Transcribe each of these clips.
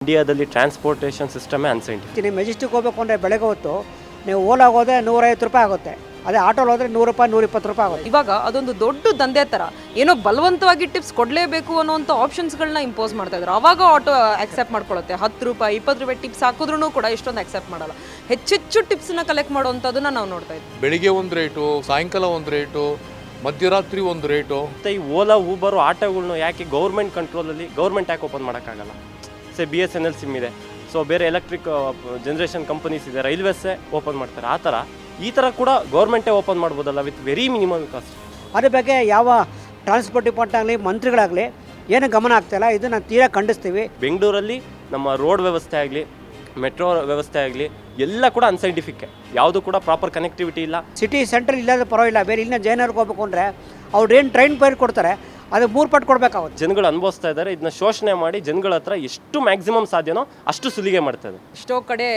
ಇಂಡಿಯಾದಲ್ಲಿ transportation ಸಿಸ್ಟಮೇ unscientific. ನೀವು Majestic ಹೋಗಬೇಕು ಅಂದರೆ ಬೆಳಗ್ಗೆ ಹೊತ್ತು ನೀವು ಓಲಾಗೆ ಹೋದರೆ 150 ರೂಪಾಯಿ ಆಗುತ್ತೆ. ಅದೇ ಆಟೋಲ್ಲಿ ಹೋದರೆ 100 ರೂಪಾಯಿ 120 ರೂಪಾಯಿ ಆಗುತ್ತೆ. ಇವಾಗ ಅದೊಂದು ದೊಡ್ಡ ದಂಧೆ ಥರ ಏನೋ ಬಲವಂತವಾಗಿ ಟಿಪ್ಸ್ ಕೊಡಲೇಬೇಕು ಅನ್ನೋಂಥ ಆಪ್ಷನ್ಸ್ಗಳನ್ನ ಇಂಪೋಸ್ ಮಾಡ್ತಾ ಇದ್ರು. ಅವಾಗ ಆಟೋ ಆಕ್ಸೆಪ್ಟ್ ಮಾಡ್ಕೊಳ್ಳುತ್ತೆ. 10 ರೂಪಾಯಿ 20 ರೂಪಾಯಿ ಟಿಪ್ಸ್ ಹಾಕಿದ್ರೂ ಕೂಡ ಇಷ್ಟೊಂದು ಆಕ್ಸೆಪ್ಟ್ ಮಾಡಲ್ಲ. ಹೆಚ್ಚೆಚ್ಚು ಟಿಪ್ಸ್ನ ಕಲೆಕ್ಟ್ ಮಾಡುವಂಥದ್ದನ್ನ ನಾವು ನೋಡ್ತಾ ಇದ್ವಿ. ಬೆಳಿಗ್ಗೆ ಒಂದು ರೇಟು, ಸಾಯಂಕಾಲ ಒಂದು ರೇಟು, ಮಧ್ಯರಾತ್ರಿ ಒಂದು ರೇಟು. ಮತ್ತು ಈ ಓಲಾ ಊಬರು ಆಟೋಗಳ್ನು ಯಾಕೆ ಗೌರ್ಮೆಂಟ್ ಕಂಟ್ರೋಲಲ್ಲಿ ಗೌರ್ಮೆಂಟ್ ಯಾಕೆ ಓಪನ್ ಮಾಡೋಕ್ಕಾಗಲ್ಲ? BSNL ಸಿಮ್ ಇದೆ, ಸೊ ಬೇರೆ ಎಲೆಕ್ಟ್ರಿಕ್ ಜನರೇಷನ್ ಕಂಪನೀಸ್ ಇದೆ, ರೈಲ್ವೇಸೇ ಓಪನ್ ಮಾಡ್ತಾರೆ. ಆ ಥರ ಈ ಥರ ಕೂಡ ಗೌರ್ಮೆಂಟೇ ಓಪನ್ ಮಾಡ್ಬೋದಲ್ಲ ವಿತ್ ವೆರಿ ಮಿನಿಮಮ್ ಕಾಸ್ಟ್. ಅದ್ರ ಬಗ್ಗೆ ಯಾವ ಟ್ರಾನ್ಸ್ಪೋರ್ಟ್ ಡಿಪಾರ್ಟ್ಮೆಂಟ್ ಆಗಲಿ ಮಂತ್ರಿಗಳಾಗಲಿ ಏನು ಗಮನ ಆಗ್ತಾಯಿಲ್ಲ. ಇದು ನಾವು ತೀರಾ ಖಂಡಿಸ್ತೀವಿ. ಬೆಂಗಳೂರಲ್ಲಿ ನಮ್ಮ ರೋಡ್ ವ್ಯವಸ್ಥೆ ಆಗಲಿ, ಮೆಟ್ರೋ ವ್ಯವಸ್ಥೆ ಆಗಲಿ ಎಲ್ಲ ಕೂಡ ಅನ್ಸೈಂಟಿಫಿಕ್. ಯಾವುದು ಕೂಡ ಪ್ರಾಪರ್ ಕನೆಕ್ಟಿವಿಟಿ ಇಲ್ಲ. ಸಿಟಿ ಸೆಂಟ್ರಲ್ ಇಲ್ಲದ ಪರವಾಗಿಲ್ಲ, ಬೇರೆ ಇಲ್ಲಿನ ಜಯನಗರಕ್ಕೆ ಹೋಗ್ಬೇಕು ಅಂದರೆ ಅವ್ರು ಏನು ಟ್ರೈನ್ ಪೇರ್ ಕೊಡ್ತಾರೆ ಅದು 3 ಪಟ್ಟು ಕೊಡಬೇಕಾಗುತ್ತೆ. ಜನಗಳು ಅನುಭವಿಸ್ತಾ ಇದ್ದಾರೆ. ಇದನ್ನ ಶೋಷಣೆ ಮಾಡಿ ಜನಗಳ ಹತ್ರ ಎಷ್ಟು ಮ್ಯಾಕ್ಸಿಮಮ್ ಸಾಧ್ಯನೋ ಅಷ್ಟು ಸುಲಿಗೆ ಮಾಡ್ತಾರೆ. ಎಷ್ಟೋ ಕಡೆ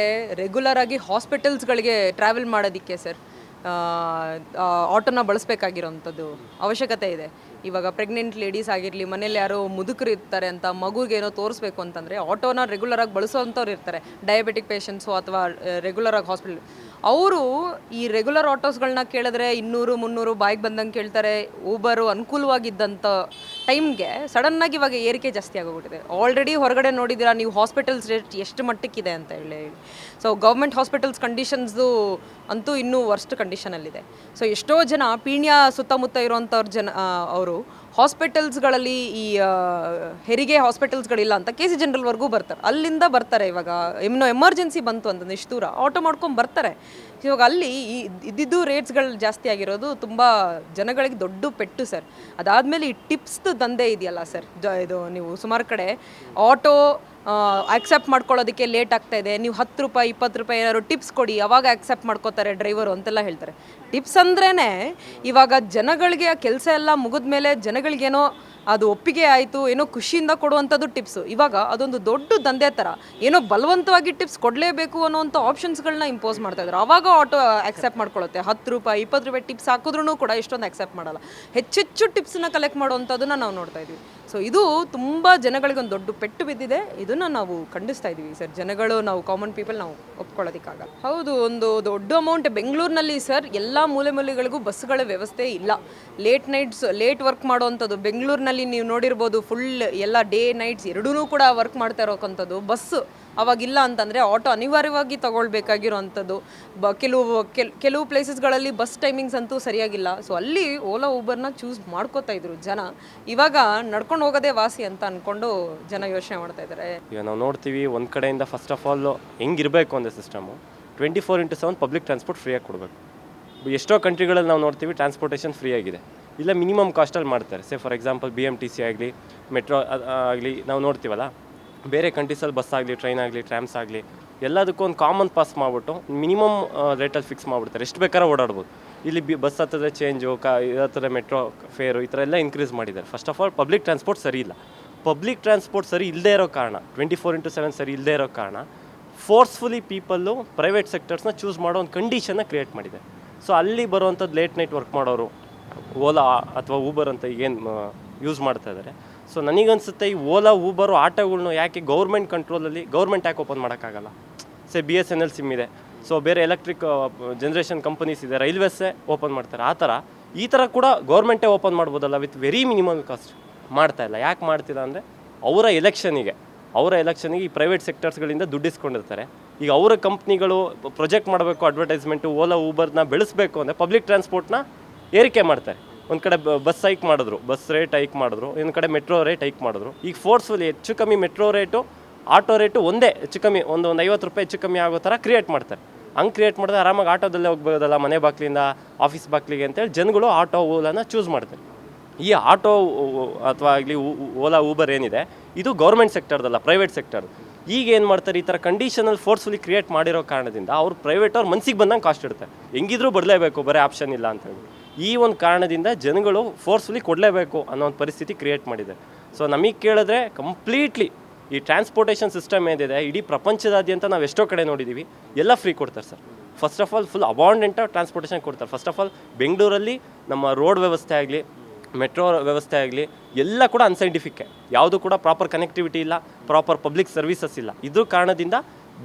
ರೆಗ್ಯುಲರ್ ಆಗಿ ಹಾಸ್ಪಿಟಲ್ಸ್ಗಳಿಗೆ ಟ್ರಾವೆಲ್ ಮಾಡೋದಕ್ಕೆ ಸರ್ ಆಟೋನ ಬಳಸಬೇಕಾಗಿರೋಂಥದ್ದು ಅವಶ್ಯಕತೆ ಇದೆ. ಇವಾಗ ಪ್ರೆಗ್ನೆಂಟ್ ಲೇಡೀಸ್ ಆಗಿರಲಿ, ಮನೇಲಿ ಯಾರೋ ಮುದುಕರು ಇರ್ತಾರೆ ಅಂತ ಮಗುಗೆ ಏನೋ ತೋರಿಸ್ಬೇಕು ಅಂತಂದರೆ ಆಟೋನ ರೆಗ್ಯುಲರಾಗಿ ಬಳಸೋವಂಥವ್ರು ಇರ್ತಾರೆ. ಡಯಾಬಿಟಿಕ್ ಪೇಷಂಟ್ಸು ಅಥವಾ ರೆಗ್ಯುಲರಾಗಿ ಹಾಸ್ಪಿಟಲ್ ಅವರು ಈ ರೆಗ್ಯುಲರ್ ಆಟೋಸ್ಗಳನ್ನ ಕೇಳಿದ್ರೆ 200-300 ಬಾಯಿಗೆ ಬಂದಂಗೆ ಕೇಳ್ತಾರೆ. ಊಬರು ಅನುಕೂಲವಾಗಿದ್ದಂಥ ಟೈಮ್ಗೆ ಸಡನ್ನಾಗಿ ಇವಾಗ ಏರಿಕೆ ಜಾಸ್ತಿ ಆಗೋಗ್ಬಿಟ್ಟಿದೆ. ಆಲ್ರೆಡಿ ಹೊರಗಡೆ ನೋಡಿದ್ದೀರಾ ನೀವು ಹಾಸ್ಪಿಟಲ್ಸ್ ರೇಟ್ ಎಷ್ಟು ಮಟ್ಟಕ್ಕಿದೆ ಅಂತ ಹೇಳಿ. ಸೊ ಗೌರ್ಮೆಂಟ್ ಹಾಸ್ಪಿಟಲ್ಸ್ ಕಂಡೀಷನ್ಸ್ದು ಅಂತೂ ಇನ್ನೂ ವರ್ಸ್ಟ್ ಕಂಡೀಷನಲ್ಲಿದೆ. ಸೊ ಎಷ್ಟೋ ಜನ ಪೀಣ್ಯ ಸುತ್ತಮುತ್ತ ಇರೋವಂಥವ್ರ ಅವರು ಹಾಸ್ಪಿಟಲ್ಸ್ಗಳಲ್ಲಿ ಈ ಹೆರಿಗೆ ಹಾಸ್ಪಿಟಲ್ಸ್ಗಳಿಲ್ಲ ಅಂತ KC ಜನರಲ್ವರೆಗೂ ಬರ್ತಾರೆ. ಅಲ್ಲಿಂದ ಬರ್ತಾರೆ. ಇವಾಗ ಇನ್ನೂ ಎಮರ್ಜೆನ್ಸಿ ಬಂತು ಅಂತಂದ್ರೆ ಇಷ್ಟು ದೂರ ಆಟೋ ಮಾಡ್ಕೊಂಡು ಬರ್ತಾರೆ. ಇವಾಗ ಅಲ್ಲಿ ಇದ್ದಿದ್ದು ರೇಟ್ಸ್ಗಳು ಜಾಸ್ತಿ ಆಗಿರೋದು ತುಂಬ ಜನಗಳಿಗೆ ದೊಡ್ಡ ಪೆಟ್ಟು ಸರ್. ಅದಾದಮೇಲೆ ಈ ಟಿಪ್ಸ್ದು ದಂಧೆ ಇದೆಯಲ್ಲ ಸರ್, ಇದು ನೀವು ಸುಮಾರು ಕಡೆ ಆಟೋ ಆಕ್ಸೆಪ್ಟ್ ಮಾಡ್ಕೊಳ್ಳೋದಕ್ಕೆ ಲೇಟ್ ಆಗ್ತಾ ಇದೆ, ನೀವು 10 ರೂಪಾಯಿ 20 ರೂಪಾಯಿ ಏನಾದ್ರು ಟಿಪ್ಸ್ ಕೊಡಿ ಅವಾಗ ಆಕ್ಸೆಪ್ಟ್ ಮಾಡ್ಕೋತಾರೆ ಡ್ರೈವರು ಅಂತೆಲ್ಲ ಹೇಳ್ತಾರೆ. ಟಿಪ್ಸ್ ಅಂದ್ರೇ ಇವಾಗ ಜನಗಳಿಗೆ ಆ ಕೆಲಸ ಎಲ್ಲ ಮುಗಿದ ಮೇಲೆ ಜನಗಳಿಗೇನೋ ಅದು ಒಪ್ಪಿಗೆ ಆಯಿತು, ಏನೋ ಖುಷಿಯಿಂದ ಕೊಡುವಂಥದ್ದು ಟಿಪ್ಸು. ಇವಾಗ ಅದೊಂದು ದೊಡ್ಡ ದಂಧೆ ಥರ ಏನೋ ಬಲವಂತವಾಗಿ ಟಿಪ್ಸ್ ಕೊಡಲೇಬೇಕು ಅನ್ನೋವಂಥ ಆಪ್ಷನ್ಸ್ಗಳನ್ನ ಇಂಪೋಸ್ ಮಾಡ್ತಾ ಇದ್ರು. ಅವಾಗ ಆಟೋ ಆಕ್ಸೆಪ್ಟ್ ಮಾಡ್ಕೊಳ್ಳುತ್ತೆ. 10 ರೂಪಾಯಿ 20 ರೂಪಾಯಿ ಟಿಪ್ಸ್ ಹಾಕಿದ್ರೂ ಕೂಡ ಇಷ್ಟೊಂದು ಆಕ್ಸೆಪ್ಟ್ ಮಾಡಲ್ಲ. ಹೆಚ್ಚೆಚ್ಚು ಟಿಪ್ಸ್ನ ಕಲೆಕ್ಟ್ ಮಾಡುವಂಥದ್ದನ್ನ ನಾವು ನೋಡ್ತಾ ಇದ್ವಿ. ಸೊ ಇದು ತುಂಬ ಜನಗಳಿಗೊಂದು ದೊಡ್ಡ ಪೆಟ್ಟು ಬಿದ್ದಿದೆ. ಇದನ್ನು ನಾವು ಖಂಡಿಸ್ತಾ ಇದ್ದೀವಿ ಸರ್. ಜನಗಳು, ನಾವು ಕಾಮನ್ ಪೀಪಲ್ ನಾವು ಒಪ್ಕೊಳ್ಳೋದಕ್ಕಾಗಲ್ಲ. ಹೌದು, ಒಂದು ದೊಡ್ಡ ಅಮೌಂಟ್ ಬೆಂಗಳೂರಿನಲ್ಲಿ ಸರ್ ಎಲ್ಲ ಮೂಲೆಗಳಿಗೂ ಬಸ್ಗಳ ವ್ಯವಸ್ಥೆ ಇಲ್ಲ. ಲೇಟ್ ವರ್ಕ್ ಮಾಡೋವಂಥದ್ದು ಬೆಂಗಳೂರಿನಲ್ಲಿ ನೀವು ನೋಡಿರ್ಬೋದು. ಫುಲ್ ಎಲ್ಲ ಡೇ ನೈಟ್ಸ್ ಎರಡೂ ಕೂಡ ವರ್ಕ್ ಮಾಡ್ತಾ ಇರೋಕ್ಕಂಥದ್ದು. ಬಸ್ಸು ಅವಾಗಿಲ್ಲ ಅಂತಂದರೆ ಆಟೋ ಅನಿವಾರ್ಯವಾಗಿ ತಗೊಳ್ಬೇಕಾಗಿರೋವಂಥದ್ದು. ಕೆಲವು ಪ್ಲೇಸಸ್ಗಳಲ್ಲಿ ಬಸ್ ಟೈಮಿಂಗ್ಸ್ ಅಂತೂ ಸರಿಯಾಗಿಲ್ಲ. ಸೊ ಅಲ್ಲಿ ಓಲಾ ಊಬರ್ನ ಚೂಸ್ ಮಾಡ್ಕೋತಾ ಇದ್ರು ಜನ. ಇವಾಗ ನಡ್ಕೊಂಡು ಹೋಗೋದೇ ವಾಸಿ ಅಂತ ಅಂದ್ಕೊಂಡು ಜನ ಯೋಚನೆ ಮಾಡ್ತಾ ಇದ್ದಾರೆ. ಈಗ ನಾವು ನೋಡ್ತೀವಿ ಒಂದು ಕಡೆಯಿಂದ ಫಸ್ಟ್ ಆಫ್ ಆಲ್ ಹೆಂಗಿರಬೇಕು ಅಂದರೆ ಸಿಸ್ಟಮು 24/7 ಪಬ್ಲಿಕ್ ಟ್ರಾನ್ಸ್ಪೋರ್ಟ್ ಫ್ರೀಯಾಗಿ ಕೊಡಬೇಕು. ಎಷ್ಟೋ ಕಂಟ್ರಿಗಳಲ್ಲಿ ನಾವು ನೋಡ್ತೀವಿ ಟ್ರಾನ್ಸ್ಪೋರ್ಟೇಷನ್ ಫ್ರೀ ಆಗಿದೆ, ಇಲ್ಲ ಮಿನಿಮಮ್ ಕಾಸ್ಟಲ್ಲಿ ಮಾಡ್ತಾರೆ. ಫಾರ್ ಎಕ್ಸಾಂಪಲ್ BMTC ಆಗಲಿ, ಮೆಟ್ರೋ ಆಗಲಿ ನಾವು ನೋಡ್ತೀವಲ್ಲ, ಬೇರೆ ಕಂಟ್ರೀಸಲ್ಲಿ ಬಸ್ ಆಗಲಿ, ಟ್ರೈನ್ ಆಗಲಿ, ಟ್ರಾಮ್ಸ್ ಆಗಲಿ ಎಲ್ಲದಕ್ಕೂ ಒಂದು ಕಾಮನ್ ಪಾಸ್ ಮಾಡಿಬಿಟ್ಟು ಮಿನಿಮಮ್ ರೇಟಲ್ಲಿ ಫಿಕ್ಸ್ ಮಾಡಿಬಿಡ್ತಾರೆ. ಎಷ್ಟು ಬೇಕಾದ್ರೂ ಓಡಾಡ್ಬೋದು. ಇಲ್ಲಿ ಬಸ್ ಹತ್ತಿದ್ರೆ ಚೇಂಜು, ಹತ್ತಿರ ಮೆಟ್ರೋ ಫೇರು ಈ ಥರ ಎಲ್ಲ ಇನ್ಕ್ರೀಸ್ ಮಾಡಿದ್ದಾರೆ. First of all public transport ಸರಿ ಇಲ್ಲ. ಪಬ್ಲಿಕ್ ಟ್ರಾನ್ಸ್ಪೋರ್ಟ್ ಸರಿ ಇಲ್ಲದೇ ಇರೋ ಕಾರಣ, 24/7 ಸರಿ ಇಲ್ಲದೇ ಇರೋ ಕಾರಣ ಫೋರ್ಸ್ಫುಲಿ ಪೀಪಲ್ಲು ಪ್ರೈವೇಟ್ ಸೆಕ್ಟರ್ಸ್ನ ಚೂಸ್ ಮಾಡೋ ಒಂದು ಕಂಡೀಷನ್ನ ಕ್ರಿಯೇಟ್ ಮಾಡಿದೆ. ಸೊ ಅಲ್ಲಿ ಬರುವಂಥದ್ದು ಲೇಟ್ ನೈಟ್ ವರ್ಕ್ ಮಾಡೋರು ಓಲಾ ಅಥವಾ ಊಬರ್ ಅಂತ ಈಗೇನು ಯೂಸ್ ಮಾಡ್ತಾ ಇದ್ದಾರೆ. ಸೊ ನನಗನ್ಸುತ್ತೆ ಈ ಓಲಾ ಊಬರು ಆಟೋಗಳ್ನು ಯಾಕೆ ಗೌರ್ಮೆಂಟ್ ಕಂಟ್ರೋಲಲ್ಲಿ ಗೌರ್ಮೆಂಟ್ ಯಾಕೆ ಓಪನ್ ಮಾಡೋಕ್ಕಾಗಲ್ಲ? BSNL ಸಿಮ್ ಇದೆ, ಸೊ ಬೇರೆ ಎಲೆಕ್ಟ್ರಿಕ್ ಜನರೇಷನ್ ಕಂಪನೀಸ್ ಇದೆ, ರೈಲ್ವೇಸೇ ಓಪನ್ ಮಾಡ್ತಾರೆ. ಆ ಥರ ಈ ಥರ ಕೂಡ ಗೌರ್ಮೆಂಟೇ ಓಪನ್ ಮಾಡ್ಬೋದಲ್ಲ ವಿತ್ ವೆರಿ ಮಿನಿಮಮ್ ಕಾಸ್ಟ್. ಮಾಡ್ತಾ ಇಲ್ಲ. ಯಾಕೆ ಮಾಡ್ತಿಲ್ಲ ಅಂದರೆ ಅವರ ಎಲೆಕ್ಷನಿಗೆ ಈ ಪ್ರೈವೇಟ್ ಸೆಕ್ಟರ್ಸ್ಗಳಿಂದ ದುಡ್ಡಿಸ್ಕೊಂಡಿರ್ತಾರೆ. ಈಗ ಅವರ ಕಂಪ್ನಿಗಳು ಪ್ರೊಜೆಕ್ಟ್ ಮಾಡಬೇಕು, ಅಡ್ವರ್ಟೈಸ್ಮೆಂಟು ಓಲಾ ಊಬರ್ನ ಬೆಳೆಸಬೇಕು ಅಂದರೆ ಪಬ್ಲಿಕ್ ಟ್ರಾನ್ಸ್ಪೋರ್ಟ್ನ ಏರಿಕೆ ಮಾಡ್ತಾರೆ. ಒಂದು ಕಡೆ ಬಸ್ ಹೈಕ್ ಮಾಡಿದ್ರು, ಬಸ್ ರೇಟ್ ಹೈಕ್ ಮಾಡಿದ್ರು, ಇನ್ನೊಂದು ಕಡೆ ಮೆಟ್ರೋ ರೇಟ್ ಹೈಕ್ ಮಾಡಿದ್ರು. ಈಗ ಫೋರ್ಸ್ಫುಲಿ ಹೆಚ್ಚು ಕಮ್ಮಿ ಮೆಟ್ರೋ ರೇಟು ಆಟೋ ರೇಟು ಒಂದೇ ಹೆಚ್ಚು ಕಮ್ಮಿ ಒಂದು 50 ರೂಪಾಯಿ ಹೆಚ್ಚು ಕಮ್ಮಿ ಆಗೋ ಥರ ಕ್ರಿಯೇಟ್ ಮಾಡ್ತಾರೆ. ಹಂಗೆ ಕ್ರಿಯೇಟ್ ಮಾಡಿದ್ರೆ ಆರಾಮಾಗಿ ಆಟೋದಲ್ಲೇ ಹೋಗ್ಬೋದಲ್ಲ, ಮನೆ ಬಾಗಿಲಿಂದ ಆಫೀಸ್ ಬಾಗಿಲಿಗೆ ಅಂತೇಳಿ ಜನಗಳು ಆಟೋ ಓಲಾನ ಚೂಸ್ ಮಾಡ್ತಾರೆ. ಈ ಆಟೋ ಅಥವಾ ಆಗಲಿ ಓಲಾ ಊಬರ್ ಏನಿದೆ ಇದು ಗೌರ್ಮೆಂಟ್ ಸೆಕ್ಟರ್ದಲ್ಲ, ಪ್ರೈವೇಟ್ ಸೆಕ್ಟರ್. ಈಗ ಏನು ಮಾಡ್ತಾರೆ, ಈ ಥರ ಕಂಡೀಷನಲ್ಲಿ ಫೋರ್ಸ್ಫುಲಿ ಕ್ರಿಯೇಟ್ ಮಾಡಿರೋ ಕಾರಣದಿಂದ ಅವ್ರು ಪ್ರೈವೇಟವ್ರು ಮನ್ಸಿಗೆ ಬಂದಂಗೆ ಕಾಸ್ಟ್ ಇಡ್ತಾರೆ. ಹೆಂಗಿದ್ರೂ ಬರಲೇಬೇಕು, ಬರೀ ಆಪ್ಷನ್ ಇಲ್ಲ ಅಂತೇಳಿ. ಈ ಒಂದು ಕಾರಣದಿಂದ ಜನಗಳು ಫೋರ್ಸ್ಫುಲಿ ಕೊಡಲೇಬೇಕು ಅನ್ನೋ ಒಂದು ಪರಿಸ್ಥಿತಿ ಕ್ರಿಯೇಟ್ ಮಾಡಿದೆ. ಸೊ ನಮಗೆ ಕೇಳಿದ್ರೆ ಕಂಪ್ಲೀಟ್ಲಿ ಈ ಟ್ರಾನ್ಸ್ಪೋರ್ಟೇಷನ್ ಸಿಸ್ಟಮ್ ಏನಿದೆ ಇಡೀ ಪ್ರಪಂಚದಾದ್ಯಂತ ನಾವು ಎಷ್ಟೋ ಕಡೆ ನೋಡಿದ್ದೀವಿ, ಎಲ್ಲ ಫ್ರೀ ಕೊಡ್ತಾರೆ sir. First of all full abundant transportation ಕೊಡ್ತಾರೆ. ಫಸ್ಟ್ ಆಫ್ ಆಲ್ ಬೆಂಗಳೂರಲ್ಲಿ ನಮ್ಮ ರೋಡ್ ವ್ಯವಸ್ಥೆ ಆಗಲಿ, ಮೆಟ್ರೋ ವ್ಯವಸ್ಥೆ ಆಗಲಿ ಎಲ್ಲ ಕೂಡ ಅನ್ಸೈಂಟಿಫಿಕ್ಕೆ. ಯಾವುದು ಕೂಡ ಪ್ರಾಪರ್ ಕನೆಕ್ಟಿವಿಟಿ ಇಲ್ಲ, ಪ್ರಾಪರ್ ಪಬ್ಲಿಕ್ ಸರ್ವಿಸಸ್ ಇಲ್ಲ. ಇದ್ರ ಕಾರಣದಿಂದ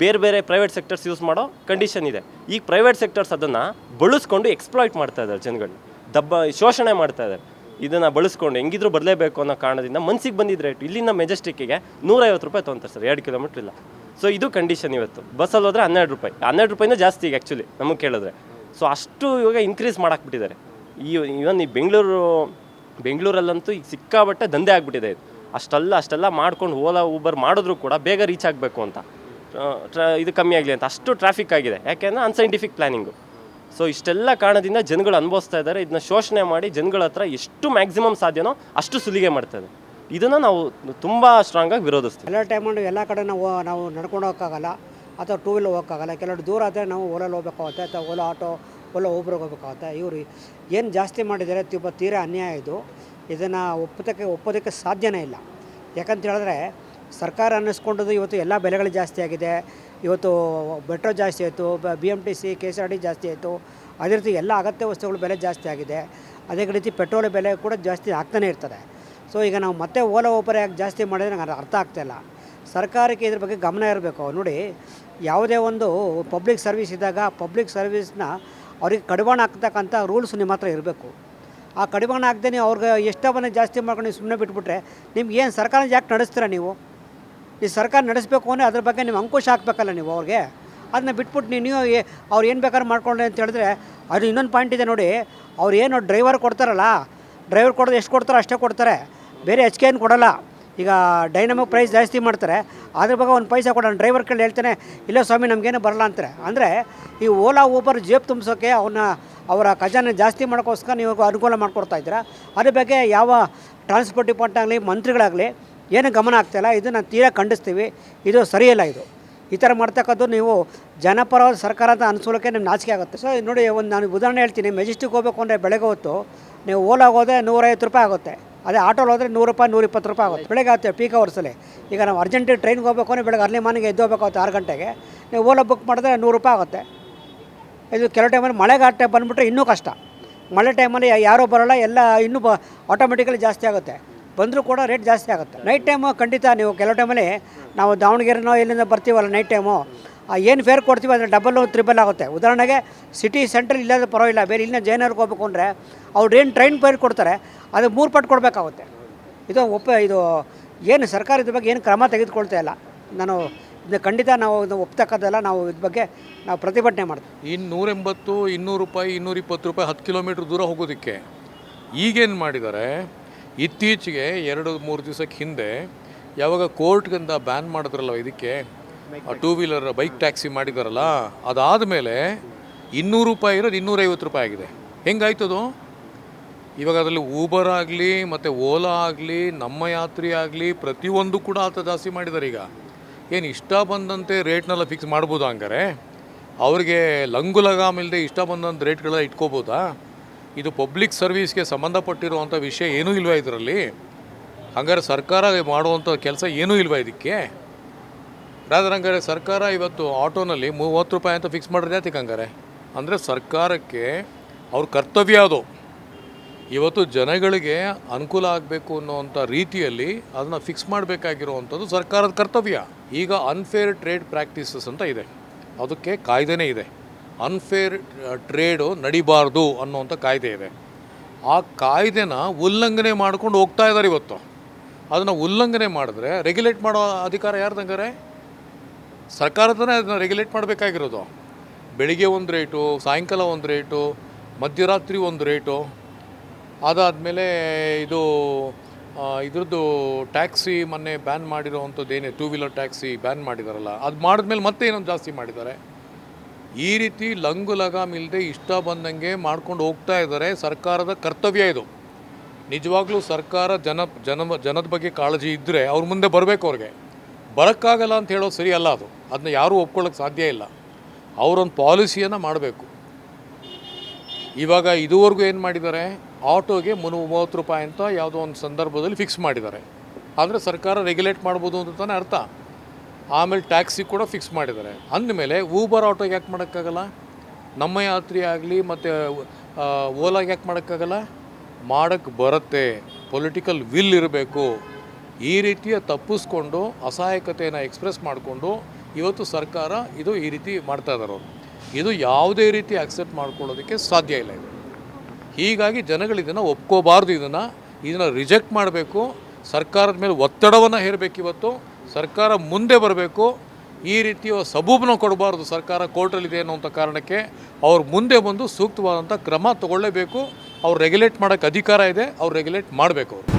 ಬೇರೆ ಬೇರೆ ಪ್ರೈವೇಟ್ ಸೆಕ್ಟರ್ಸ್ ಯೂಸ್ ಮಾಡೋ ಕಂಡೀಷನ್ ಇದೆ. ಈಗ ಪ್ರೈವೇಟ್ ಸೆಕ್ಟರ್ಸ್ ಅದನ್ನು ಬಳಸ್ಕೊಂಡು ಎಕ್ಸ್ಪ್ಲಾಯ್ಟ್ ಮಾಡ್ತಾ ಇದ್ದಾರೆ, ಜನಗಳು ಶೋಷಣೆ ಮಾಡ್ತಾ ಇದ್ದಾರೆ. ಇದನ್ನು ಬಳಸ್ಕೊಂಡು ಹೆಂಗಿದ್ರು ಬರಲೇಬೇಕು ಅನ್ನೋ ಕಾರಣದಿಂದ ಮನ್ಸಿಗೆ ಬಂದಿದ್ದ ರೇಟ್ ಇಲ್ಲಿಂದ ಮೆಜೆಸ್ಟಿಕ್ಕಿಗೆ 150 ರೂಪಾಯಿ ತೊಗೊಂತಾರೆ ಸರ್, 2 ಕಿಲೋಮೀಟ್ರ್ ಇಲ್ಲ. ಸೊ ಇದು ಕಂಡೀಷನ್ ಇವತ್ತು. ಬಸ್ಸಲ್ಲಿ ಹೋದರೆ 12 ರೂಪಾಯಿ, 12 ರೂಪಾಯಿನೂ ಜಾಸ್ತಿ ಈಗ ಆ್ಯಕ್ಚುಲಿ ನಮಗೆ ಕೇಳಿದ್ರೆ. ಸೊ ಅಷ್ಟು ಇವಾಗ ಇನ್ಕ್ರೀಸ್ ಮಾಡಾಕ್ಬಿಟ್ಟಿದ್ದಾರೆ. ಇವನ್ ಈ ಬೆಂಗಳೂರಲ್ಲಂತೂ ಈಗ ಸಿಕ್ಕಾಬಟ್ಟೆ ದಂಧೆ ಆಗಿಬಿಟ್ಟಿದೆ ಇದು. ಅಷ್ಟೆಲ್ಲ ಮಾಡ್ಕೊಂಡು ಓಲಾ ಊಬರ್ ಮಾಡಿದ್ರು ಕೂಡ ಬೇಗ ರೀಚ್ ಆಗಬೇಕು ಅಂತ, ಇದು ಕಮ್ಮಿ ಆಗಲಿ ಅಂತ ಅಷ್ಟು ಟ್ರಾಫಿಕ್ ಆಗಿದೆ. ಯಾಕೆಂದರೆ ಅನ್ಸೈಂಟಿಫಿಕ್ ಪ್ಲ್ಯಾನಿಂಗು. ಸೊ ಇಷ್ಟೆಲ್ಲ ಕಾರಣದಿಂದ ಜನಗಳು ಅನುಭವಿಸ್ತಾ ಇದ್ದಾರೆ. ಇದನ್ನ ಶೋಷಣೆ ಮಾಡಿ ಜನಗಳ ಹತ್ರ ಎಷ್ಟು ಮ್ಯಾಕ್ಸಿಮಮ್ ಸಾಧ್ಯನೋ ಅಷ್ಟು ಸುಲಿಗೆ ಮಾಡ್ತಾರೆ. ಇದನ್ನು ನಾವು ತುಂಬ ಸ್ಟ್ರಾಂಗಾಗಿ ವಿರೋಧಿಸ್ತೀವಿ. ಎಲ್ಲ ಟೈಮು ಎಲ್ಲ ಕಡೆ ನಾವು ನಡ್ಕೊಂಡು ಹೋಗೋಕ್ಕಾಗಲ್ಲ, ಅಥವಾ ಟೂ ವೀಲರ್ ಹೋಗೋಕ್ಕಾಗಲ್ಲ. ಕೆಲವರು ದೂರ ಆದರೆ ನಾವು ಓಲಲ್ಲಿ ಹೋಗ್ಬೇಕಾಗುತ್ತೆ, ಅಥವಾ ಓಲಾ ಆಟೋ ಓಲಾ ಊಬ್ರಿಗೆ ಹೋಗ್ಬೇಕಾಗುತ್ತೆ. ಇವರು ಏನು ಜಾಸ್ತಿ ಮಾಡಿದ್ದಾರೆ ತೀರಾ ಅನ್ಯಾಯ ಇದು. ಇದನ್ನು ಒಪ್ಪೋದಕ್ಕೆ ಸಾಧ್ಯನೇ ಇಲ್ಲ. ಯಾಕಂತ ಹೇಳಿದ್ರೆ ಸರ್ಕಾರ ಅನ್ನಿಸ್ಕೊಂಡದ್ದು ಇವತ್ತು ಎಲ್ಲ ಬೆಲೆಗಳು ಜಾಸ್ತಿ ಆಗಿದೆ. ಇವತ್ತು ಮೆಟ್ರೋ ಜಾಸ್ತಿ ಆಯಿತು, BMTC KSRT ಜಾಸ್ತಿ ಆಯಿತು. ಅದೇ ರೀತಿ ಎಲ್ಲ ಅಗತ್ಯ ವಸ್ತುಗಳ ಬೆಲೆ ಜಾಸ್ತಿ ಆಗಿದೆ. ಅದೇ ರೀತಿ ಪೆಟ್ರೋಲ್ ಬೆಲೆ ಕೂಡ ಜಾಸ್ತಿ ಆಗ್ತಾನೆ ಇರ್ತದೆ. ಸೊ ಈಗ ನಾವು ಮತ್ತೆ ಓಲಾ ಊಬರ್ ಯಾಕೆ ಜಾಸ್ತಿ ಮಾಡಿದ್ರೆ ನನಗೆ ಅರ್ಥ ಆಗ್ತಾಯಿಲ್ಲ. ಸರ್ಕಾರಕ್ಕೆ ಇದ್ರ ಬಗ್ಗೆ ಗಮನ ಇರಬೇಕು. ನೋಡಿ, ಯಾವುದೇ ಒಂದು ಪಬ್ಲಿಕ್ ಸರ್ವಿಸ್ ಇದ್ದಾಗ ಪಬ್ಲಿಕ್ ಸರ್ವಿಸ್ನ ಅವ್ರಿಗೆ ಕಡಿವಾಣ ಹಾಕ್ತಕ್ಕಂಥ ರೂಲ್ಸ್ ನಿಮ್ಮ ಹತ್ರ ಇರಬೇಕು. ಆ ಕಡಿವಾಣ ಹಾಕ್ದೆ ನೀವು ಅವ್ರಿಗೆ ಎಷ್ಟೊಬ್ಬನೇ ಜಾಸ್ತಿ ಮಾಡ್ಕೊಂಡು ನೀವು ಸುಮ್ಮನೆ ಬಿಟ್ಬಿಟ್ರೆ ನಿಮ್ಗೆ ಏನು ಸರ್ಕಾರ ಯಾಕೆ ನಡೆಸ್ತೀರಾ ನೀವು? ಈ ಸರ್ಕಾರ ನಡೆಸಬೇಕು ಅಂದರೆ ಅದ್ರ ಬಗ್ಗೆ ನೀವು ಅಂಕುಶ ಹಾಕಬೇಕಲ್ಲ ನೀವು ಅವ್ರಿಗೆ. ಅದನ್ನ ಬಿಟ್ಬಿಟ್ಟು ನೀವು ಅವ್ರು ಏನು ಬೇಕಾದ್ರೂ ಮಾಡ್ಕೊಂಡ್ರೆ ಅಂತ ಹೇಳಿದ್ರೆ ಅದು ಇನ್ನೊಂದು ಪಾಯಿಂಟ್ ಇದೆ ನೋಡಿ. ಅವ್ರು ಏನು ಡ್ರೈವರ್ ಕೊಡ್ತಾರಲ್ಲ, ಡ್ರೈವರ್ ಕೊಡೋದು ಎಷ್ಟು ಕೊಡ್ತಾರೋ ಅಷ್ಟೇ ಕೊಡ್ತಾರೆ, ಬೇರೆ ಹೆಚ್ಚಿಗೆ ಏನು ಕೊಡೋಲ್ಲ. ಈಗ ಡೈನಮಿಕ್ ಪ್ರೈಸ್ ಜಾಸ್ತಿ ಮಾಡ್ತಾರೆ, ಅದ್ರ ಬಗ್ಗೆ ಒಂದು ಪೈಸೆ ಕೊಡೋಣ. ಡ್ರೈವರ್ ಕೇಳಿ ಹೇಳ್ತಾನೆ, ಇಲ್ಲ ಸ್ವಾಮಿ ನಮಗೇನು ಬರಲ್ಲ ಅಂತಾರೆ. ಅಂದರೆ ಈ ಓಲಾ ಊಬರ್ ಜೇಬ್ ತುಂಬಿಸೋಕ್ಕೆ ಅವರ ಖಜಾನೆ ಜಾಸ್ತಿ ಮಾಡೋಕ್ಕೋಸ್ಕರ ನೀವು ಅನುಕೂಲ ಮಾಡಿಕೊಡ್ತಾ ಇದ್ದೀರಾ. ಅದ್ರ ಬಗ್ಗೆ ಯಾವ ಟ್ರಾನ್ಸ್ಪೋರ್ಟ್ ಡಿಪಾರ್ಟ್ಮೆಂಟ್ ಆಗಲಿ ಮಂತ್ರಿಗಳಾಗಲಿ ಏನು ಗಮನ ಆಗ್ತಾಯಿಲ್ಲ. ಇದು ನಾವು ತೀರಾ ಖಂಡಿಸ್ತೀವಿ. ಇದು ಸರಿಯಲ್ಲ. ಇದು ಈ ಥರ ಮಾಡ್ತಕ್ಕದ್ದು ನೀವು ಜನಪರವಾದ ಸರ್ಕಾರದ ಅನುಕೂಲಕ್ಕೆ ನಿಮ್ಗೆ ನಾಚಿಕೆ ಆಗುತ್ತೆ. ಸೊ ನೋಡಿ, ನಾನು ಉದಾಹರಣೆ ಹೇಳ್ತೀನಿ. ಮೆಜೆಸ್ಟಿಕ್ ಹೋಗಬೇಕು ಅಂದರೆ ಬೆಳಗ್ಗೆ ಹೊತ್ತು ನೀವು ಓಲಾಗೆ ಹೋದರೆ 150 ರೂಪಾಯಿ ಆಗುತ್ತೆ. ಅದೇ ಆಟೋಲ್ಲಿ ಹೋದರೆ 100 ರೂಪಾಯಿ 120 ರೂಪಾಯಿ ಆಗುತ್ತೆ. ಬೆಳಗ್ಗೆ ಆಗುತ್ತೆ ಪೀಕ್ ಅವರ್ಸಲ್ಲಿ. ಈಗ ನಾವು ಅರ್ಜೆಂಟಿಗೆ ಟ್ರೈನ್ಗೆ ಹೋಗಬೇಕು ಅಂದರೆ ಬೆಳಗ್ಗೆ ಅರ್ಲಿ ಮಾರ್ನಿಂಗ್ ಎದ್ದು ಹೋಗಬೇಕಾಗುತ್ತೆ 6 ಗಂಟೆಗೆ. ನೀವು ಓಲಾ ಬುಕ್ ಮಾಡಿದ್ರೆ 100 ರೂಪಾಯಿ ಆಗುತ್ತೆ. ಇದು ಕೆಲವು ಟೈಮಲ್ಲಿ ಮಳೆಗಾಟ ಬಂದುಬಿಟ್ರೆ ಇನ್ನೂ ಕಷ್ಟ. ಮಳೆ ಟೈಮಲ್ಲಿ ಯಾರೂ ಬರೋಲ್ಲ, ಎಲ್ಲ ಇನ್ನೂ ಆಟೋಮೆಟಿಕಲಿ ಜಾಸ್ತಿ ಆಗುತ್ತೆ. ಬಂದರೂ ಕೂಡ ರೇಟ್ ಜಾಸ್ತಿ ಆಗುತ್ತೆ. ನೈಟ್ ಟೈಮು ಖಂಡಿತ ನೀವು ಕೆಲವು ಟೈಮಲ್ಲಿ ನಾವು ದಾವಣಗೆರೆನೋ ಎಲ್ಲಿಂದ ಬರ್ತೀವಲ್ಲ, ನೈಟ್ ಟೈಮು ಏನು ಫೇರ್ ಕೊಡ್ತೀವಿ ಅಂದರೆ ಡಬಲ್ ತ್ರಿಬಲ್ ಆಗುತ್ತೆ. ಉದಾಹರಣೆಗೆ ಸಿಟಿ ಸೆಂಟ್ರಲ್ ಇಲ್ಲದ ಪರವಾಗಿಲ್ಲ, ಬೇರೆ ಇಲ್ಲಿನ ಜಯನಗರಕ್ಕೆ ಹೋಗ್ಬೇಕು ಅಂದರೆ ಅವ್ರು ಏನು ಟ್ರೈನ್ ಫೇರ್ ಕೊಡ್ತಾರೆ ಅದು 3 ಪಟ್ಟು ಕೊಡಬೇಕಾಗುತ್ತೆ. ಇದು ಏನು ಸರ್ಕಾರ ಇದ್ರ ಬಗ್ಗೆ ಏನು ಕ್ರಮ ತೆಗೆದುಕೊಳ್ತಾ ಇಲ್ಲ. ನಾನು ಇದು ಖಂಡಿತ ನಾವು ಒಪ್ತಕ್ಕದ್ದಲ್ಲ. ನಾವು ಇದ್ರ ಬಗ್ಗೆ ನಾವು ಪ್ರತಿಭಟನೆ ಮಾಡ್ತೀವಿ. 180, 200 ರೂಪಾಯಿ, 220 ರೂಪಾಯಿ 10 ಕಿಲೋಮೀಟ್ರ್ ದೂರ ಹೋಗೋದಕ್ಕೆ ಈಗೇನು ಮಾಡಿದ್ದಾರೆ, ಇತ್ತೀಚೆಗೆ 2-3 ದಿವಸಕ್ಕೆ ಹಿಂದೆ ಯಾವಾಗ ಕೋರ್ಟ್ಗಿಂದ ಬ್ಯಾನ್ ಮಾಡಿದ್ರಲ್ಲ ಇದಕ್ಕೆ, ಟೂ ವೀಲರ್ ಬೈಕ್ ಟ್ಯಾಕ್ಸಿ ಮಾಡಿದಾರಲ್ಲ, ಅದಾದಮೇಲೆ 200 ರೂಪಾಯಿ ಇರೋದು 250 ರೂಪಾಯಿ ಆಗಿದೆ. ಹೆಂಗಾಯ್ತದು? ಇವಾಗ ಅದರಲ್ಲಿ ಊಬರ್ ಆಗಲಿ ಮತ್ತು ಓಲಾ ಆಗಲಿ ನಮ್ಮ ಯಾತ್ರಿ ಆಗಲಿ ಪ್ರತಿಯೊಂದು ಕೂಡ ಆತ ಜಾಸ್ತಿ ಮಾಡಿದ್ದಾರೆ. ಈಗ ಏನು ಇಷ್ಟ ಬಂದಂತೆ ರೇಟ್ನೆಲ್ಲ ಫಿಕ್ಸ್ ಮಾಡ್ಬೋದು? ಹಂಗಾರೆ ಅವ್ರಿಗೆ ಲಂಗು ಲಗಾಮ್ ಇಲ್ಲದೆ ಇಷ್ಟ ಬಂದಂಥ ರೇಟ್ಗಳೆಲ್ಲ ಇಟ್ಕೋಬೋದಾ? ಇದು ಪಬ್ಲಿಕ್ ಸರ್ವಿಸ್ಗೆ ಸಂಬಂಧಪಟ್ಟಿರುವಂಥ ವಿಷಯ ಏನೂ ಇಲ್ವಾ ಇದರಲ್ಲಿ? ಹಂಗಾರೆ ಸರ್ಕಾರ ಮಾಡುವಂಥ ಕೆಲಸ ಏನೂ ಇಲ್ವಾ ಇದಕ್ಕೆ? ಹಂಗಾರೆ ಸರ್ಕಾರ ಇವತ್ತು ಆಟೋನಲ್ಲಿ 30 ರೂಪಾಯಿ ಅಂತ ಫಿಕ್ಸ್ ಮಾಡಿದ್ರೆ ಯಾತಕ್ಕೆ ಹಂಗಾರೆ? ಅಂದರೆ ಸರ್ಕಾರಕ್ಕೆ ಅವ್ರ ಕರ್ತವ್ಯ ಅದು. ಇವತ್ತು ಜನಗಳಿಗೆ ಅನುಕೂಲ ಆಗಬೇಕು ಅನ್ನೋವಂಥ ರೀತಿಯಲ್ಲಿ ಅದನ್ನು ಫಿಕ್ಸ್ ಮಾಡಬೇಕಾಗಿರುವಂಥದ್ದು ಸರ್ಕಾರದ ಕರ್ತವ್ಯ. ಈಗ ಅನ್ಫೇರ್ ಟ್ರೇಡ್ ಪ್ರಾಕ್ಟೀಸಸ್ ಅಂತ ಇದೆ, ಅದಕ್ಕೆ ಕಾಯ್ದೆನೇ ಇದೆ. ಅನ್ಫೇರ್ ಟ್ರೇಡು ನಡಿಬಾರ್ದು ಅನ್ನೋವಂಥ ಕಾಯ್ದೆ ಇದೆ. ಆ ಕಾಯ್ದೆನ ಉಲ್ಲಂಘನೆ ಮಾಡ್ಕೊಂಡು ಹೋಗ್ತಾ ಇದ್ದಾರೆ ಇವತ್ತು. ಅದನ್ನು ಉಲ್ಲಂಘನೆ ಮಾಡಿದ್ರೆ ರೆಗ್ಯುಲೇಟ್ ಮಾಡೋ ಅಧಿಕಾರ ಯಾರ್ದಂಗಾರೆ? ಸರ್ಕಾರದನೇ ಅದನ್ನು ರೆಗ್ಯುಲೇಟ್ ಮಾಡಬೇಕಾಗಿರೋದು. ಬೆಳಿಗ್ಗೆ ಒಂದು ರೇಟು, ಸಾಯಂಕಾಲ ಒಂದು ರೇಟು, ಮಧ್ಯರಾತ್ರಿ ಒಂದು ರೇಟು, ಅದಾದಮೇಲೆ ಇದ್ರದ್ದು ಟ್ಯಾಕ್ಸಿ ಮೊನ್ನೆ ಬ್ಯಾನ್ ಮಾಡಿರೋವಂಥದ್ದು ಏನೇ ಟೂ ವೀಲರ್ ಟ್ಯಾಕ್ಸಿ ಬ್ಯಾನ್ ಮಾಡಿದಾರಲ್ಲ, ಅದು ಮಾಡಿದ್ಮೇಲೆ ಮತ್ತೆ ಏನೊಂದು ಜಾಸ್ತಿ ಮಾಡಿದ್ದಾರೆ. ಈ ರೀತಿ ಲಂಗು ಲಗಾಮ್ ಇಲ್ಲದೆ ಇಷ್ಟ ಬಂದಂಗೆ ಮಾಡ್ಕೊಂಡು ಹೋಗ್ತಾ ಇದ್ದಾರೆ. ಸರ್ಕಾರದ ಕರ್ತವ್ಯ ಇದು. ನಿಜವಾಗ್ಲೂ ಸರ್ಕಾರ ಜನದ ಬಗ್ಗೆ ಕಾಳಜಿ ಇದ್ದರೆ ಅವ್ರ ಮುಂದೆ ಬರಬೇಕು. ಅವ್ರಿಗೆ ಬರೋಕ್ಕಾಗಲ್ಲ ಅಂತ ಹೇಳೋದು ಸರಿ ಅಲ್ಲ. ಅದನ್ನ ಯಾರೂ ಒಪ್ಕೊಳ್ಳೋಕ್ಕೆ ಸಾಧ್ಯ ಇಲ್ಲ. ಅವರೊಂದು ಪಾಲಿಸಿಯನ್ನು ಮಾಡಬೇಕು. ಇವಾಗ ಇದುವರೆಗೂ ಏನು ಮಾಡಿದ್ದಾರೆ, ಆಟೋಗೆ 30 ರೂಪಾಯಿ ಅಂತ ಯಾವುದೋ ಒಂದು ಸಂದರ್ಭದಲ್ಲಿ ಫಿಕ್ಸ್ ಮಾಡಿದ್ದಾರೆ. ಆದರೆ ಸರ್ಕಾರ ರೆಗ್ಯುಲೇಟ್ ಮಾಡ್ಬೋದು ಅಂತ ತಾನೇ ಅರ್ಥ. ಆಮೇಲೆ ಟ್ಯಾಕ್ಸಿ ಕೂಡ ಫಿಕ್ಸ್ ಮಾಡಿದ್ದಾರೆ. ಅಂದಮೇಲೆ ಊಬರ್ ಆಟೋಗೆ ಯಾಕೆ ಮಾಡೋಕ್ಕಾಗಲ್ಲ? ನಮ್ಮ ಯಾತ್ರಿ ಆಗಲಿ ಮತ್ತು ಓಲಾಗೆ ಯಾಕೆ ಮಾಡೋಕ್ಕಾಗಲ್ಲ? ಮಾಡೋಕ್ಕೆ ಬರುತ್ತೆ, ಪೊಲಿಟಿಕಲ್ ವಿಲ್ ಇರಬೇಕು. ಈ ರೀತಿಯ ತಪ್ಪಿಸ್ಕೊಂಡು ಅಸಹಾಯಕತೆಯನ್ನು ಎಕ್ಸ್ಪ್ರೆಸ್ ಮಾಡಿಕೊಂಡು ಇವತ್ತು ಸರ್ಕಾರ ಇದು ಈ ರೀತಿ ಮಾಡ್ತಾ ಇದ್ದಾರೆ ಅವರು. ಇದು ಯಾವುದೇ ರೀತಿ ಅಕ್ಸೆಪ್ಟ್ ಮಾಡ್ಕೊಳ್ಳೋದಕ್ಕೆ ಸಾಧ್ಯ ಇಲ್ಲ ಇದು. ಹೀಗಾಗಿ ಜನಗಳು ಇದನ್ನು ಒಪ್ಕೋಬಾರ್ದು, ಇದನ್ನು ರಿಜೆಕ್ಟ್ ಮಾಡಬೇಕು. ಸರ್ಕಾರದ ಮೇಲೆ ಒತ್ತಡವನ್ನು ಹೇರಬೇಕು. ಇವತ್ತು ಸರ್ಕಾರ ಮುಂದೆ ಬರಬೇಕು. ಈ ರೀತಿಯ ಸಬೂಬನ್ನು ಕೊಡಬಾರ್ದು. ಸರ್ಕಾರ ಕೋರ್ಟಲ್ಲಿದೆ ಅನ್ನೋಂಥ ಕಾರಣಕ್ಕೆ ಅವ್ರು ಮುಂದೆ ಬಂದು ಸೂಕ್ತವಾದಂಥ ಕ್ರಮ ತಗೊಳ್ಳೇಬೇಕು. ಅವ್ರು ರೆಗ್ಯುಲೇಟ್ ಮಾಡೋಕ್ಕೆ ಅಧಿಕಾರ ಇದೆ, ಅವ್ರು ರೆಗ್ಯುಲೇಟ್ ಮಾಡಬೇಕು ಅವರು.